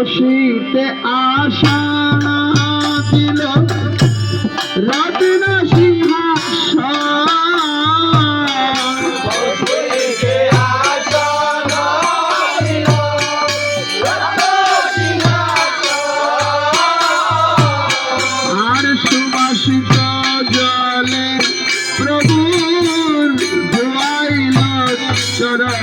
বসিতে আশা দিল রত্ন সিংহাসন আর সুবাসিত জলে প্রভুর ধোয়াইল চরণ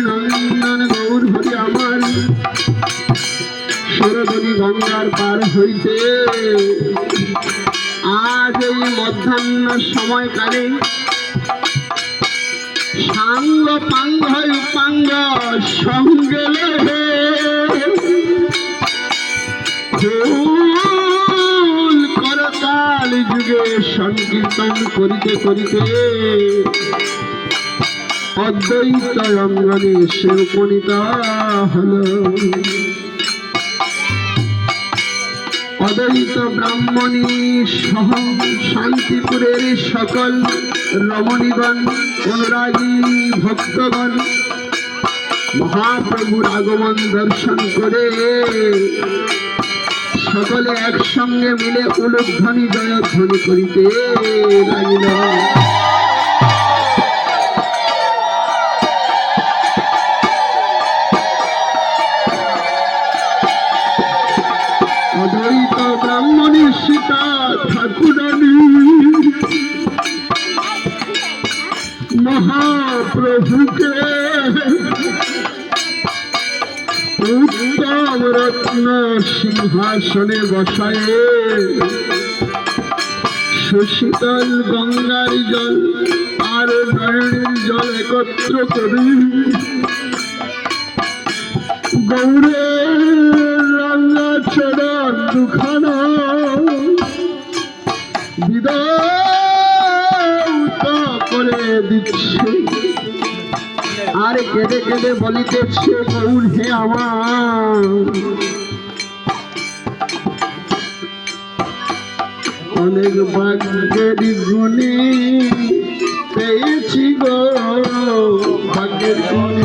নন্দন গৌর হরি আমার সুরধনী গঙ্গার পার হইতে আজ এই মধ্যাহ্ন সময়কালে সাঙ্গ পাঙ্গ উপাঙ্গ সঙ্গে ফুল করতাল যুগে সংকীর্তন করিতে করিতে অদ্বৈত অঙ্গনে সে উপনীত হল। অদ্বৈত ব্রাহ্মণী সহ শান্তিপুরের সকল রমণীগণ অনুরাগী ভক্তগণ মহাপ্রভুর আগমন দর্শন করে সকলে একসঙ্গে মিলে উলুধ্বনি জয়ধ্বনি করিতে লাগিল। অদ্বৈত ব্রাহ্মণী সীতা ঠাকুরানী মহাপ্রভুকে উত্তম রত্ন সিংহাসনে বসায়ে সুশীতল গঙ্গার জল আর নয়নের জল একত্র করে গৌরের রাঙ্গা চরণ দুখানা বিদায়িত করে দিচ্ছে আর কেঁদে কেঁদে বলিতেছে গৌর হে আমার অনেক ভাগ্যের গুণে পেয়েছি গো ভাগ্যের গুণে